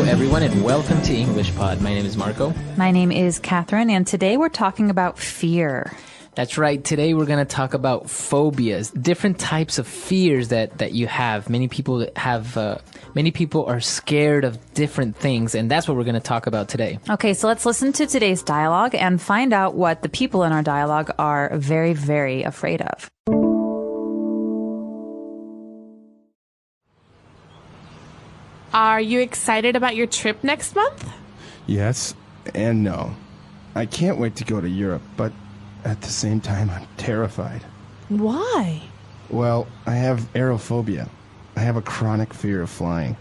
everyone, and welcome to EnglishPod. My name is Marco. My name is Catherine, and today we're talking about fear. That's right. Today we're going to talk about phobias, different types of fears that you have. Many people are scared of different things, and that's what we're going to talk about today. Okay, so let's listen to today's dialogue and find out what the people in our dialogue are very, very afraid of. Are you excited about your trip next month? Yes and no. I can't wait to go to Europe, but at the same time, I'm terrified. Why? Well, I have aerophobia. I have a chronic fear of flying.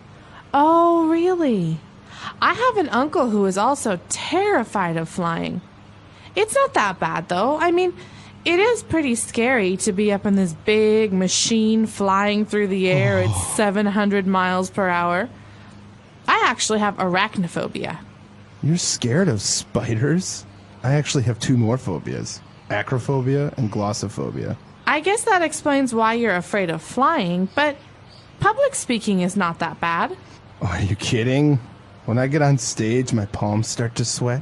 Oh, really? I have an uncle who is also terrified of flying. It's not that bad, though. I mean, it is pretty scary to be up in this big machine flying through the air at 700 miles per hour. I actually have arachnophobia. You're scared of spiders? I actually have two more phobias, acrophobia and glossophobia. I guess that explains why you're afraid of flying, but public speaking is not that bad. Oh, are you kidding? When I get on stage, my palms start to sweat.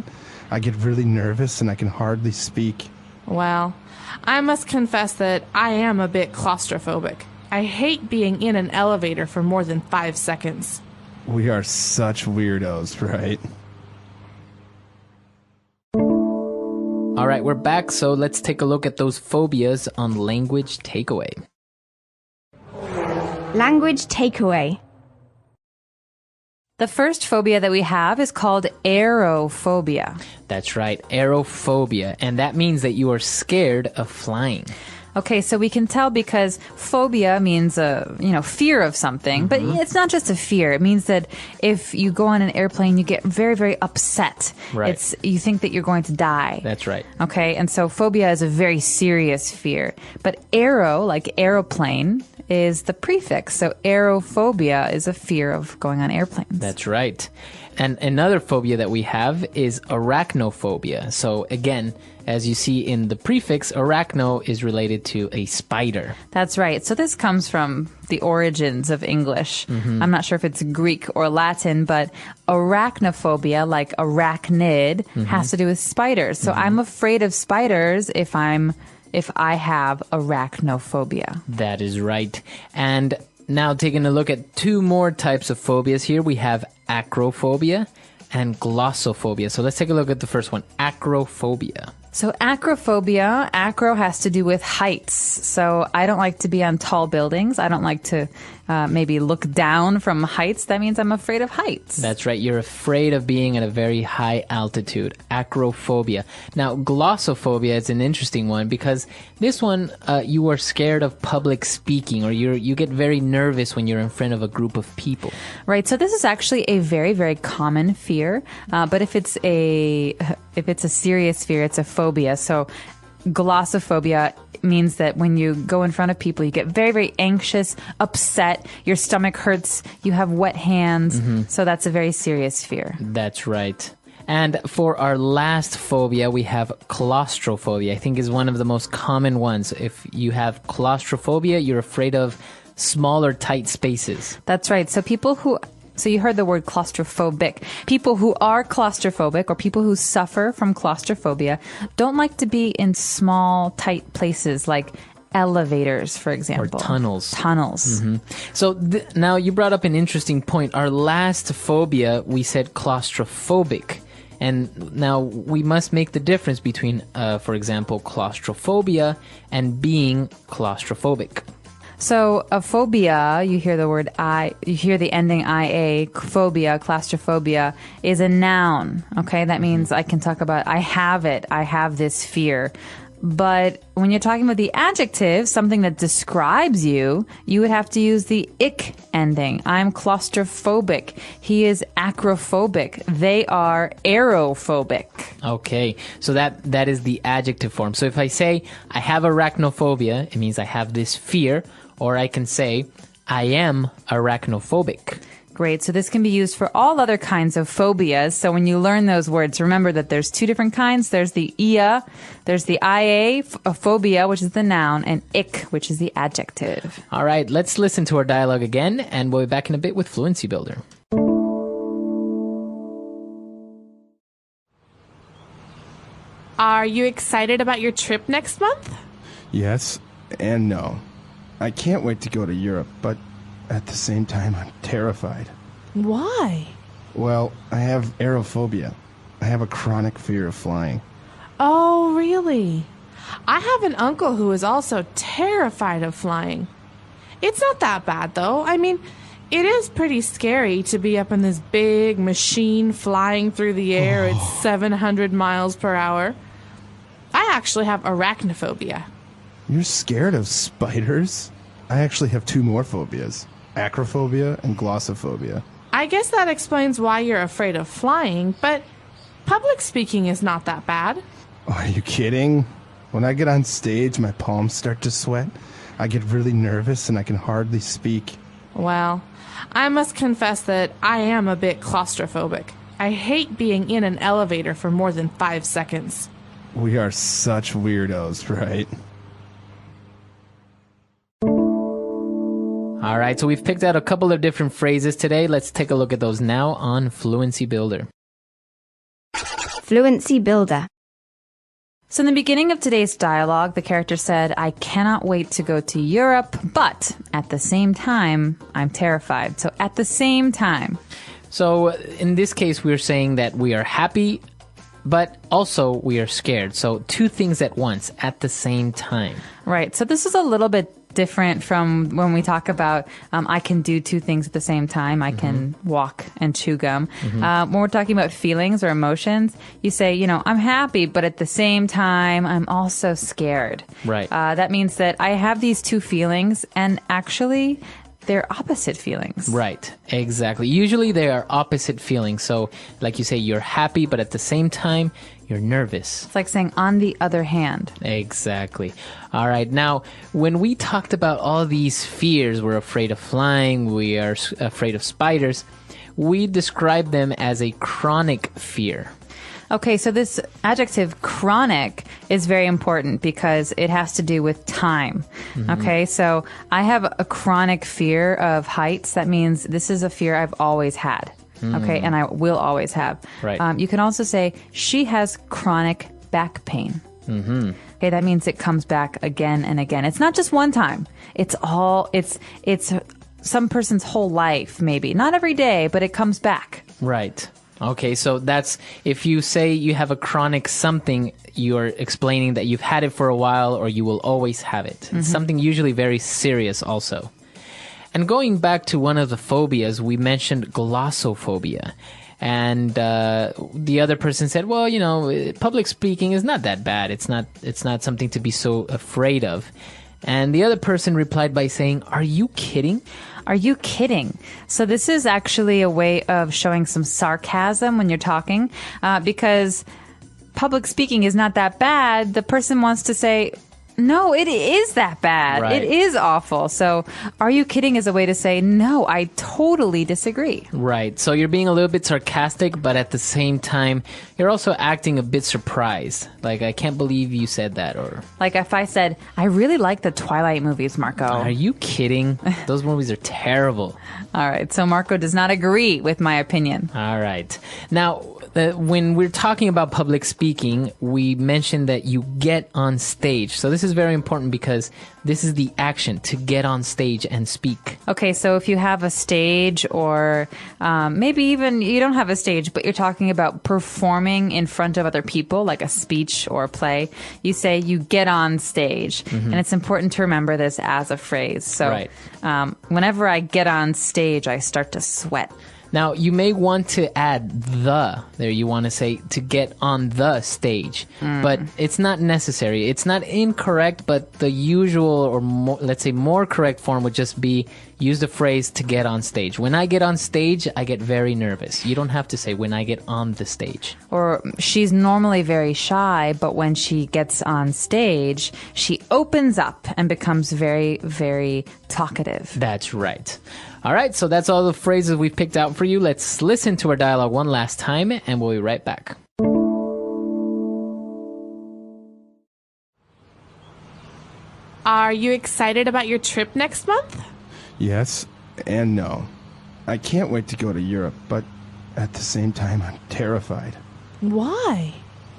I get really nervous and I can hardly speak. Well, I must confess that I am a bit claustrophobic. I hate being in an elevator for more than 5 seconds. We are such weirdos, right? All right, we're back, so let's take a look at those phobias on Language Takeaway. Language takeaway. The first phobia that we have is called aerophobia. That's right, aerophobia, and that means that you are scared of flying. Okay, so we can tell because phobia means fear of something, but it's not just a fear. It means that if you go on an airplane, you get very, very upset. Right. You think that you're going to die. That's right. Okay, and so phobia is a very serious fear. But aero, like aeroplane, is the prefix. So aerophobia is a fear of going on airplanes. That's right. And another phobia that we have is arachnophobia. So again, as you see in the prefix, arachno is related to a spider. That's right. So this comes from the origins of English. I'm not sure if it's Greek or Latin, but arachnophobia, like arachnid, has to do with spiders. So I'm afraid of spiders if I have arachnophobia. That is right. And now taking a look at two more types of phobias here, we have acrophobia and glossophobia. So let's take a look at the first one, acrophobia. So acrophobia, acro has to do with heights. So I don't like to be on tall buildings. I don't like to maybe look down from heights. That means I'm afraid of heights. That's right. You're afraid of being at a very high altitude. Acrophobia. Now, glossophobia is an interesting one because this one, you are scared of public speaking, or you get very nervous when you're in front of a group of people. Right. So this is actually a very, very common fear. But if it's a serious fear, it's a phobia. So glossophobia means that when you go in front of people, you get very, very anxious, upset, your stomach hurts, you have wet hands. So that's a very serious fear. That's right. And for our last phobia, we have claustrophobia. I think is one of the most common ones. If you have claustrophobia, you're afraid of smaller, tight spaces. That's right. So you heard the word claustrophobic. People who are claustrophobic or people who suffer from claustrophobia don't like to be in small, tight places like elevators, for example. Or tunnels. So now you brought up an interesting point. Our last phobia, we said claustrophobic. And now we must make the difference between, for example, claustrophobia and being claustrophobic. So a phobia, you hear the ending IA, phobia, claustrophobia, is a noun. Okay, that means I can talk about, I have this fear. But when you're talking about the adjective, something that describes you, you would have to use the ick ending. I'm claustrophobic. He is acrophobic. They are aerophobic. Okay, so that is the adjective form. So if I say I have arachnophobia, it means I have this fear. Or I can say, I am arachnophobic. Great. So this can be used for all other kinds of phobias. So when you learn those words, remember that there's two different kinds. There's the ia, there's the ia, a phobia, which is the noun, and ick, which is the adjective. All right, let's listen to our dialogue again, and we'll be back in a bit with Fluency Builder. Are you excited about your trip next month? Yes and no. I can't wait to go to Europe, but at the same time, I'm terrified. Why? Well, I have aerophobia. I have a chronic fear of flying. Oh, really? I have an uncle who is also terrified of flying. It's not that bad, though. I mean, it is pretty scary to be up in this big machine flying through the air at 700 miles per hour. I actually have arachnophobia. You're scared of spiders? I actually have two more phobias, acrophobia and glossophobia. I guess that explains why you're afraid of flying, but public speaking is not that bad. Oh, are you kidding? When I get on stage, my palms start to sweat. I get really nervous and I can hardly speak. Well, I must confess that I am a bit claustrophobic. I hate being in an elevator for more than 5 seconds. We are such weirdos, right? All right, so we've picked out a couple of different phrases today. Let's take a look at those now on Fluency Builder. Fluency Builder. So in the beginning of today's dialogue, the character said, I cannot wait to go to Europe, but at the same time, I'm terrified. So at the same time. So in this case, we're saying that we are happy, but also we are scared. So two things at once, at the same time. Right. So this is a little bit different from when we talk about I can do two things at the same time. I can walk and chew gum. When we're talking about feelings or emotions, you say, I'm happy, but at the same time, I'm also scared. Right. That means that I have these two feelings, and actually, they're opposite feelings. Right, exactly. Usually they are opposite feelings. So, like you say, you're happy, but at the same time, you're nervous. It's like saying, on the other hand. Exactly. All right. Now, when we talked about all these fears, we're afraid of flying, we are afraid of spiders, we describe them as a chronic fear. Okay, so this adjective chronic is very important because it has to do with time. Okay, so I have a chronic fear of heights. That means this is a fear I've always had. Okay, and I will always have. Right. You can also say she has chronic back pain. Okay, that means it comes back again and again. It's not just one time. It's some person's whole life, maybe. Not every day, but it comes back. Right. Okay, so that's, if you say you have a chronic something, you're explaining that you've had it for a while or you will always have it. It's something usually very serious also. And going back to one of the phobias, we mentioned glossophobia. And the other person said, well, public speaking is not that bad. It's not something to be so afraid of. And the other person replied by saying, are you kidding? Are you kidding? So this is actually a way of showing some sarcasm when you're talking, because public speaking is not that bad. The person wants to say, no, it is that bad. Right. It is awful. So are you kidding is a way to say, no, I totally disagree. Right. So you're being a little bit sarcastic, but at the same time, you're also acting a bit surprised. Like, I can't believe you said that. Or Like if I said, I really like the Twilight movies, Marco. are you kidding? Those movies are terrible. All right. So Marco does not agree with my opinion. All right. Now, when we're talking about public speaking, we mentioned that you get on stage. So this is very important because this is the action, to get on stage and speak. Okay, so if you have a stage or maybe even you don't have a stage, but you're talking about performing in front of other people, like a speech or a play, you say you get on stage. And it's important to remember this as a phrase. So Right. Whenever I get on stage, I start to sweat. Now, you may want to add the there. You want to say to get on the stage, but it's not necessary. It's not incorrect, but the usual or let's say more correct form would just be use the phrase to get on stage. When I get on stage, I get very nervous. You don't have to say when I get on the stage. Or she's normally very shy, but when she gets on stage, she opens up and becomes very, very talkative. That's right. All right, so that's all the phrases we've picked out for you. Let's listen to our dialogue one last time, and we'll be right back. Are you excited about your trip next month? Yes and no. I can't wait to go to Europe, but at the same time, I'm terrified. Why?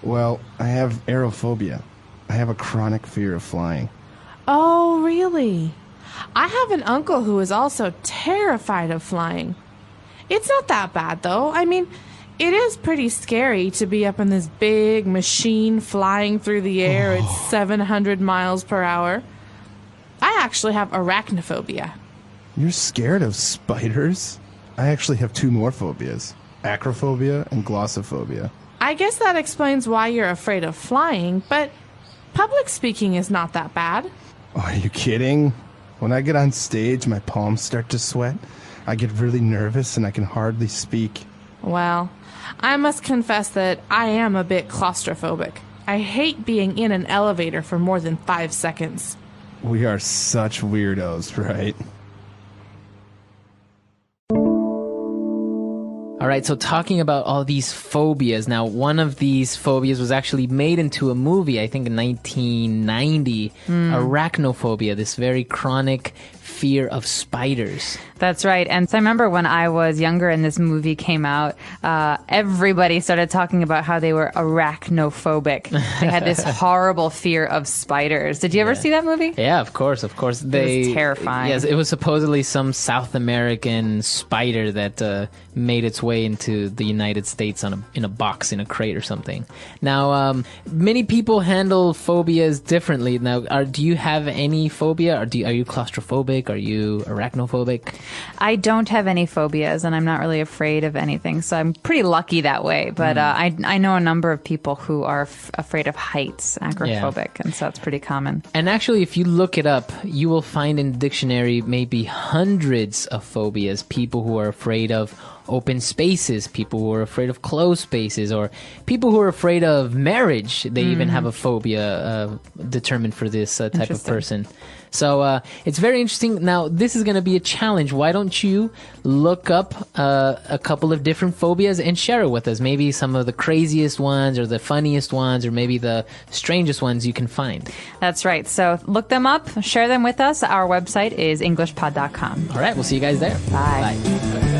Well, I have aerophobia. I have a chronic fear of flying. Oh, really? I have an uncle who is also terrified of flying. It's not that bad, though. I mean, it is pretty scary to be up in this big machine flying through the air at 700 miles per hour. I actually have arachnophobia. You're scared of spiders? I actually have two more phobias. Acrophobia and glossophobia. I guess that explains why you're afraid of flying, but public speaking is not that bad. Oh, are you kidding? When I get on stage, my palms start to sweat. I get really nervous and I can hardly speak. Well, I must confess that I am a bit claustrophobic. I hate being in an elevator for more than 5 seconds. We are such weirdos, right? All right, so talking about all these phobias. Now, one of these phobias was actually made into a movie, I think in 1990. Arachnophobia, this very chronic fear of spiders. That's right. And so I remember when I was younger and this movie came out, everybody started talking about how they were arachnophobic. They had this horrible fear of spiders. Did you ever see that movie? Yeah, of course. It was terrifying. Yes, it was supposedly some South American spider that made its way into the United States in a box, in a crate or something. Now, many people handle phobias differently. Now, do you have any phobia? Or are you claustrophobic? Are you arachnophobic? I don't have any phobias, and I'm not really afraid of anything, so I'm pretty lucky that way. But I know a number of people who are afraid of heights, acrophobic, and so it's pretty common. And actually, if you look it up, you will find in the dictionary maybe hundreds of phobias. People who are afraid of open spaces, people who are afraid of closed spaces, or people who are afraid of marriage. They even have a phobia determined for this type of person. So it's very interesting. Now, this is going to be a challenge. Why don't you look up a couple of different phobias and share it with us? Maybe some of the craziest ones or the funniest ones or maybe the strangest ones you can find. That's right. So look them up, share them with us. Our website is EnglishPod.com. All right, we'll see you guys there. Bye. Bye.